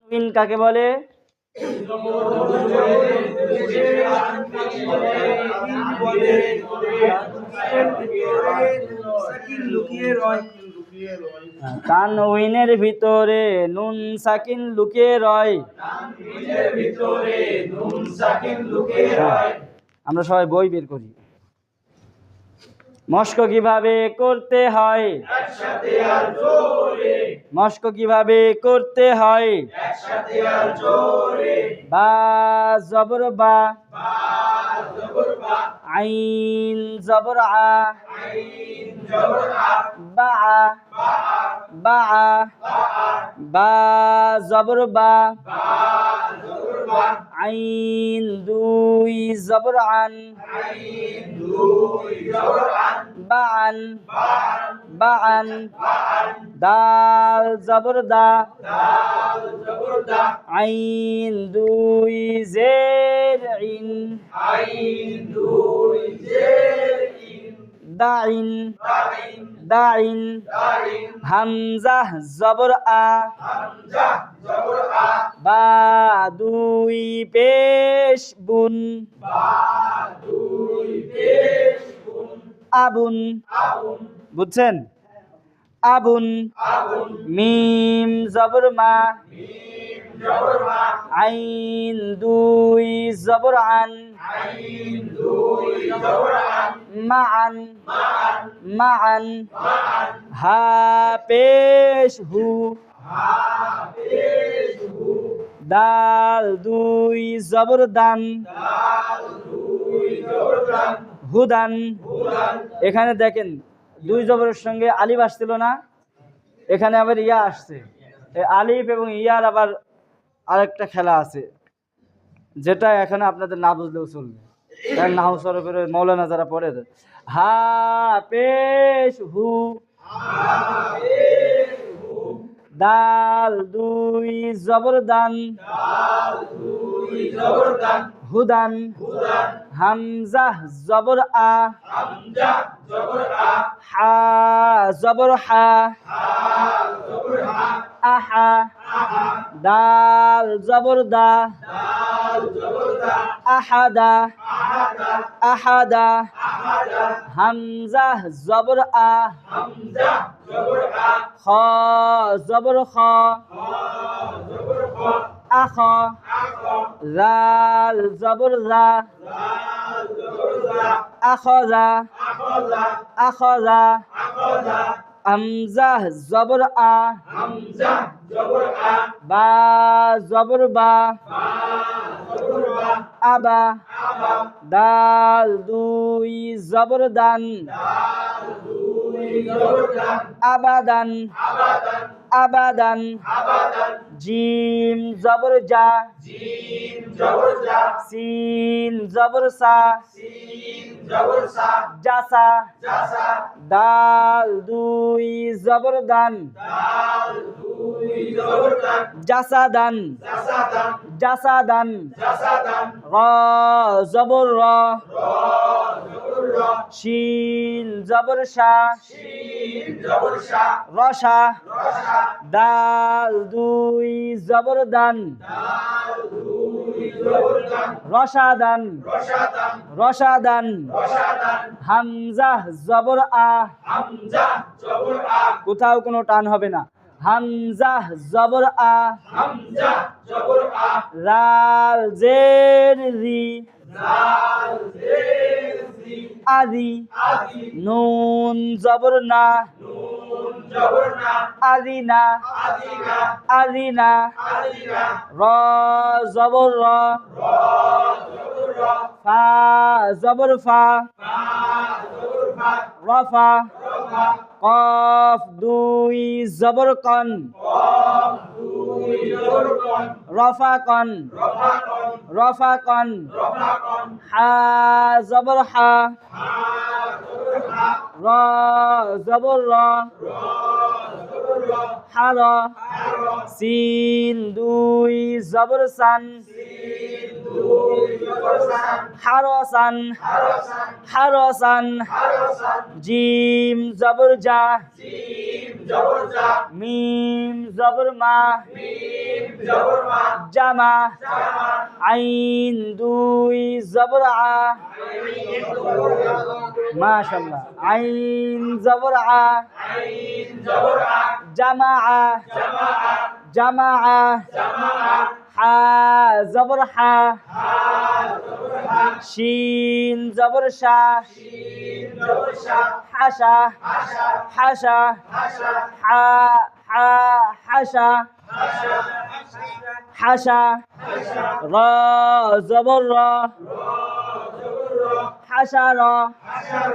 মিন কাকে বলে? তানউইনের ভিতরে নুন সাকিন লুকিয়ে রয়। আমরা সবাই বই বের করি। মস্ক কিভাবে করতে হয়? মস্ক কিভাবে করতে হয়? বা জবর বা, আইন জবর আ, বা বা, বা জবর বা, আইন দুই জবর আন, বাআন বাআন, দাল জবর দা, আইন দুই জের ইন, দাইন দাইন, হামজা জবর আ, বা দুই পেশ বুন, আবুন। বুঝছেন? আবুন। মিম জবর মা, আইন দুই জবর আন, মান মান, হা পেশ হু, দাল দুই জবর দান, হুদান। এখানে দেখেন দুই জবরের সঙ্গে আলিফ আসছিল না, এখানে আবার ইয়া আসছে। আলিফ এবং ইয়ার আবার আরেকটা খেলা আছে, যেটা এখানে আপনাদের না বুঝলেও চলবে। নাহু সরফের মৌলানা যারা পড়ে, হা পেশ হু, দাল দুই জবর দান, হুদান। হামজা জবর আ, হা জবর হা, আহা। দাল জবর দা, আহাদা আহাদা। হামজা জবর আ, খ জবর খ, আখ। জাল জবর জা, আখজা আখজা। হামজা জবর আ, বা জবর বা, আবা। দাল দুই জবর দান, আবাদান আবাদান। জিম জবর জা, সিন জবর সা, জাসা। দাল দুই জবর দান, জাসাদান জাসাদান। র জবর র, শিন জবর শা, রসা। দাল দুই জবর দান, রসাদান রসাদান। হামজা জবর আ, কোথাও কোনো টান হবে না। হামজা জবর আ, লাল জের রি, আদি। নুন জবর না, আদিনা আদিনা। র জবর র, ফা জবর ফা, রফা। কফ দুই জবর কন, রফা কন রফা কন। হা জবর হা, র জবর র, হার। সিন দুই জবর সান, হারসান হারসান। জিম জবর জা, জবর জা মিম জবর মা মিম জবর মা জামা জামা আইন দুই জবর আ আইন জবর আ মাশাআল্লাহ আইন জবর আ আইন জবর আ জামা জামা জামা জামা হা জবর হা হা জবর হা শিন জবর শা শিন জবর শা হাসা হাসা হাসা হাসা হা হা হাসা হাসা হাসা হাসা রা জবর রা জবর র হাসার হাসার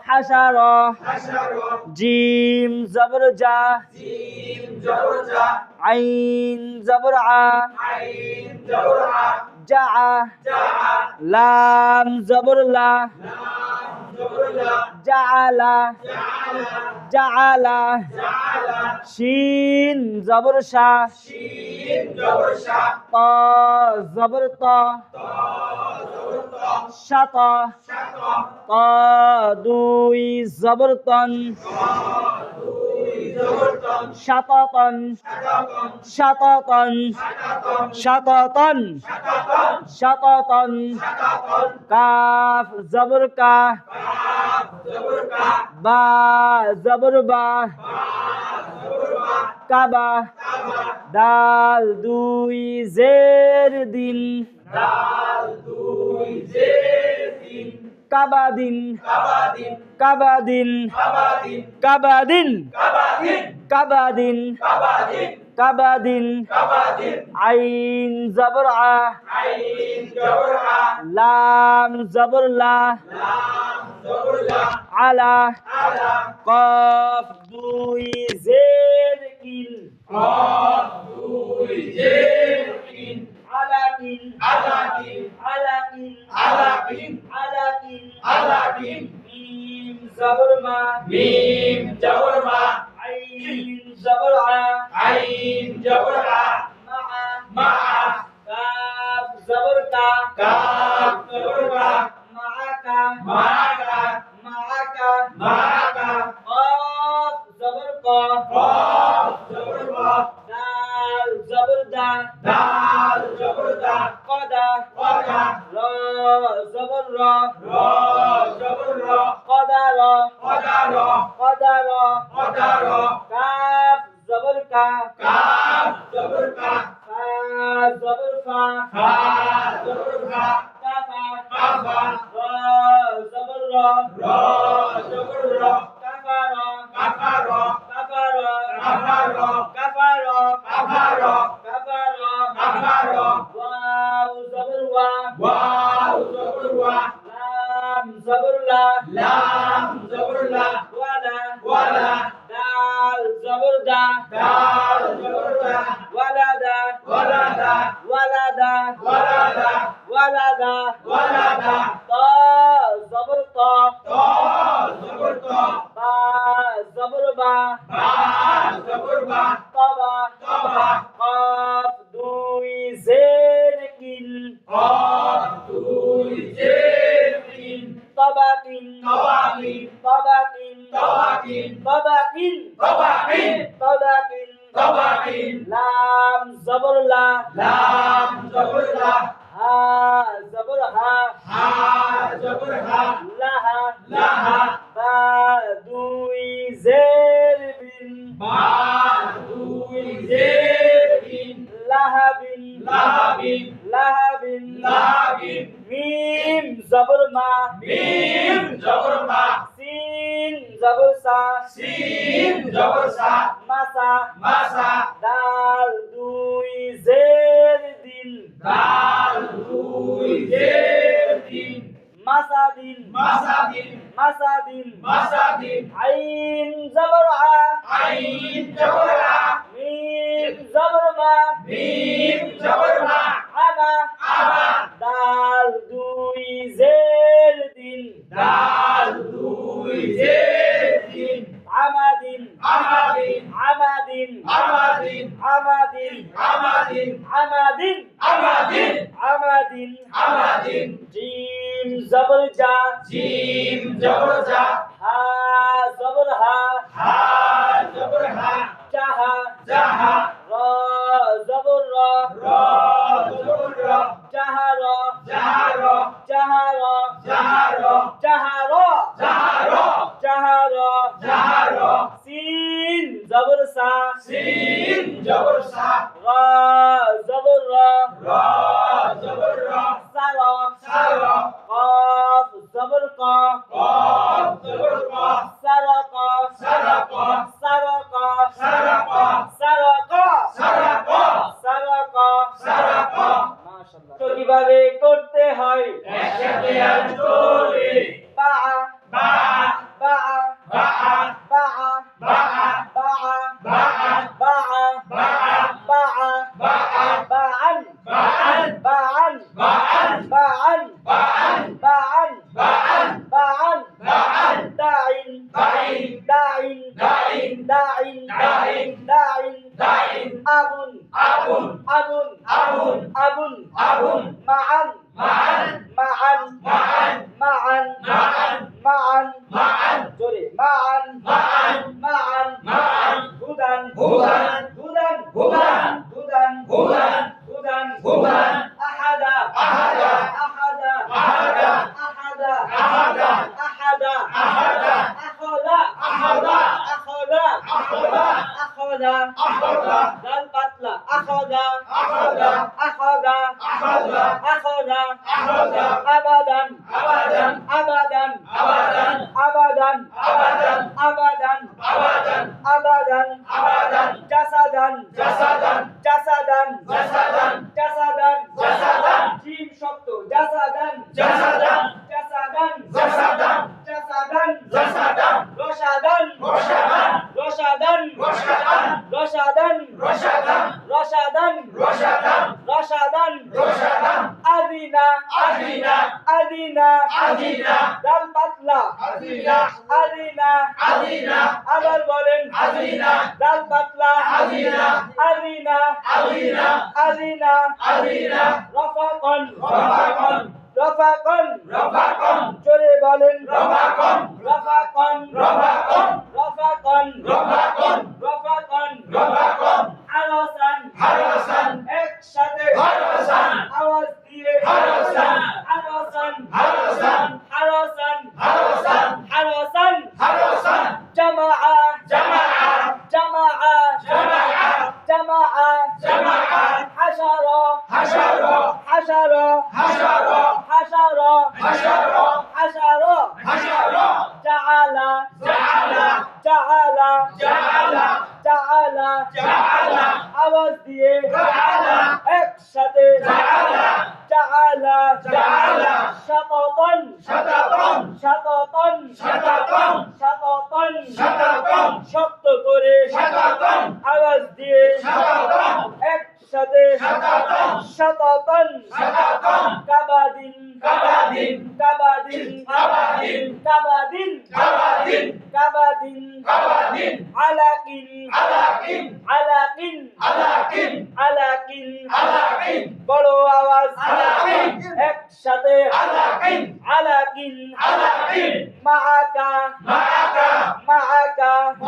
হাসার হাসার জিম জবর জা জিম জবর জা আইন জবর আ আইন জবর আ জা জা লাম জবর লা লাম জবর লা জাআলা জাআলা জাআলা জাআলা শিন জবর শা শিন জবর শা তা জবর তা তা জবর তা শাত শাত তা দুই জবর তন দুই জবর তন শাতাতন শাতাতন শাতাতন শাতাতন শাতাতন শাতাতন শাতাতন শাতাতন কাফ জবর কা কাফ জবর কা বা জবর বা জবর বা কাবা কাবা দাল দুই জের দিন দাল দুই জের তিন কাবাদিন কাবাদিন কাবাদিন কাবাদিন কাবাদিন কাবাদিন কাবাদিন কাবাদিন কাবাদিন কাবাদিন আইন জবর আ আইন জবর আ লাম জবর লা লাম জবর লা আলা আলা কফ দুই জের কিল কফ দুই জের তিন আলাকিন আলাকিন আলাকিন আলাকিন আলাকিন আলাকিন মিম জবর মা মিম জবর মা আইন জবর আ আইন জবর আ মা মা কাফ জবর কা কাফ জবর কা মাআকা মাআকা মাআকা মাআকা কফ জবর কা কফ জবর কা দাল জবর দা দাল জবর দা কদা কদা রা জবর রা র জবর র কদা রা কদা র কদা রা কদা র কাফ জবর কা কাফ জবর কা ফা জবর ফা ফা জবর ফা কাফা কাফা রা জবর রা র জবর র কাফা রা কাফা র কাফা রা কাফা র কাফা রা কাফা র কাফা রা কাফা র ওয়াও জবর ওয়া ওয়াও জবর ওয়া লাম জবর লা লাম জবর লা ওয়ালা ওয়ালা দাল জবর দা দাল জবর দা ওয়ালাদা ওয়ালাদা ওয়ালাদা ওয়ালাদা ওয়ালাদা ওয়ালাদা তা জবর তা তা জবর তা বা জবর বা বা জবর বা তাবা তাবা কফ দুই জের কিল কফ দুই জের তিন তাবাকিন তাবাকিন তাবাকিন তাবাকিন তাবাকিন তাবাকিন তাবাকিন তাবাকিন লাম জবর লা লাম জবর লা হা জবর হা হা জবর হা লাহা লাহা বা দুই জের বিন বা দুই জের তিন লাহাবিন লাহাবিন লাহাবিন লাহাবিন মিম জবর মা মিম জবর মা সিন জবর সা সিন জবর সা মাসা মাসা দাল দুই জের দিন দাল দুই জের তিন মাসাদিন মাসাদিন মাসাদিন মাসাদিন আইন জবর আ আইন জবর আ মিম জবর মা মিম জবর মা আমা আবা দাল দুই জের দিন দাল দুই জের তিন আমাদিন আমাদিন আমাদিন আমাদিন আমাদিন আমাদিন আমাদিন আমাদিন আমাদিন আমাদিন জিম জবর জা জিম জবর জা হা জবর হা হা জবর হা জাহা রা জবর রা রা জবর রা জাহার জাহার জাহার জাহার জাহার জাহার জাহার জাহার সিন জবর সা সিন জবর সা রা জবর রা রা জবর রা সারা সারা قاف زبر قا قاف জবর কা سرق سرق سرق سرق سرق سرق سرق سرق মাশাআল্লাহ তো কিভাবে করতে হয় একসাথে আর চলে বা বা বা বা বা বা বা বা বা বা বা বা باعن باعن باعن باعن باعن باعن باعن باعن باعن باعن داعٍ داعٍ داعٍ داعٍ داعٍ داعٍ داعٍ داعٍ أبٌ أبٌ أبٌ أبٌ أبٌ أبٌ معًا معًا معًا معًا معًا معًا معًا معًا جري معًا معًا معًا معًا هدى هدى هدى هدى هدى هدى هدى هدى أحد أحد أحد أحد أحد أحد أحد أحد أخذ أخذ أخذ أخذ أخذ أخذ دال بطل أخذ أخذ أخذ أخذ أخذ أخذ أبدا أبدا أبدا أبدا أبدا أبدا أبدا أبدا أبدا أبدا جسدا جسدا جسدا جسدا جسدا جسدا جيم شبط جسدا جسدا جسدا جسدا جسدا جسدا رشدا رشدا رشدا رشدا رشدا رشدا رشدا رشدا رشدا رشدا أذنا أذنا أذنا أذنا دال পাতলা أذنا أذنا أذنا আবার বলেন أذنا দাল পাতলা أذنا أذنا أذنا أذنا أذنا رفقا رفقا رفقا رفقا জোরে বলেন رفقا رفقا رفقا رفقا رفقا رفقا رفقا حرسا حرسا একসাথে حرسا আওয়াজ দিয়ে حرسا حرسا حرسا حرسا حرسا حرسا حرسا جماعة جماعة جماعة جماعة جماعة جماعة حشرة حشرة حشرة حشرة حشرة حشرة حشرة حشرة جعل جعل جعل جعل جعل جعل আওয়াজ দিয়ে جعل একসাথে جعل جعل جعل شططا شططا شططا شططا شططا شططا শক্ত করে شططا আওয়াজ দিয়ে شططا একসাথে شططا شططا شططا কাবাদিন কাবাদিন কাবাদিন কাবাদিন কাবাদিন কাবাদিন কাবাদিন কাবাদিন আলাকিন আলাকিন আলাকিন আলাকিন আলাকিন আলাকিন বড় আওয়াজ আলাকিন একসাথে আলাকিন আলাকিন আলাকিন মাআকা মাআকা মাআকা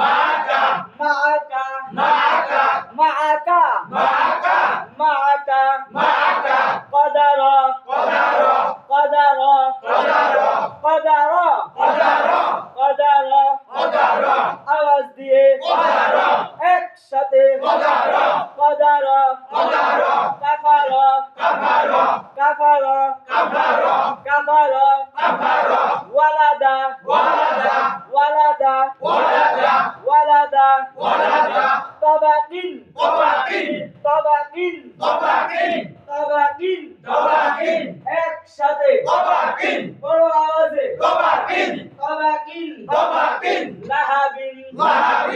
মাআকা মাআকা মাআকা মাআকা মাআকা মাআকা মাআকা قدر قدر قدر قدر قدر قدر قدر قدر আওয়াজ দিয়ে قدر একসাথে قدر قدر قدر كفر كفر كفر كفر كفر كفر ولد ولد ولد ولد ولد ولد طبق طبق طبق طبق طبق طبق একসাথে طبق বড় আওয়াজে طبق طبق طبق لهب لهب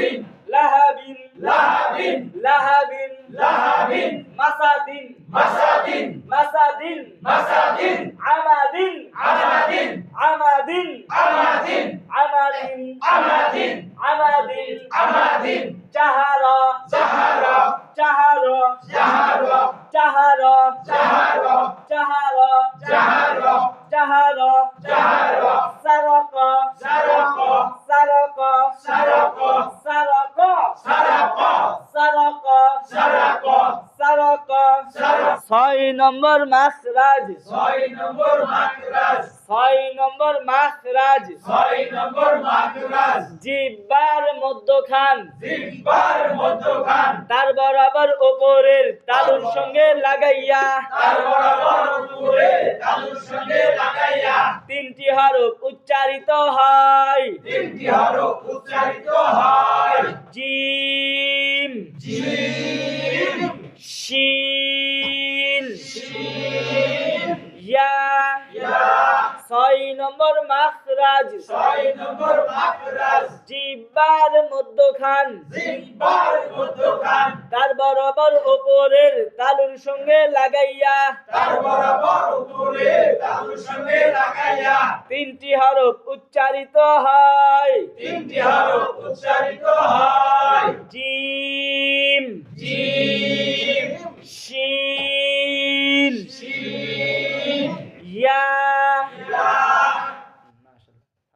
لهب لهب لهب لهب مسد مسد مسد مسد عمد عمد عمد عمد عمد عمد عمد عمد جهر زهر جهر زهر جهر زهر جهر زهر جهر زهر سرق سرق سرق سرق سرق سرق سرق ছয় নম্বর মাখরাজ, 6 নম্বর মাখরাজ, ছয় নম্বর মাখরাজ, 6 নম্বর মাখরাজ, জিহ্বার মধ্যখান, জিহ্বার মধ্যখান, তার বরাবর উপরের তালুর সঙ্গে লাগাইয়া, তার বরাবর উপরে তালুর সঙ্গে লাগাইয়া, তিনটি হরফ উচ্চারিত হয়। 3টি হরফ উচ্চারিত হয়। জিম, জিম, শিন, শিন, ইয়া। ইয়া, ছয় নম্বর মাখরাজ, 6 নম্বর মাখরাজ, জিহ্বার মধ্যখান, জিহ্বার মধ্যখান, তার বরাবর উপরের তালুর সঙ্গে লাগাইয়া, তার বরাবর উপরে তালুর সঙ্গে লাগাইয়া, তিনটি হরফ উচ্চারিত হয়। 3টি হরফ উচ্চারিত হয়। জিম, জিম, শিন, শিন, ইয়া।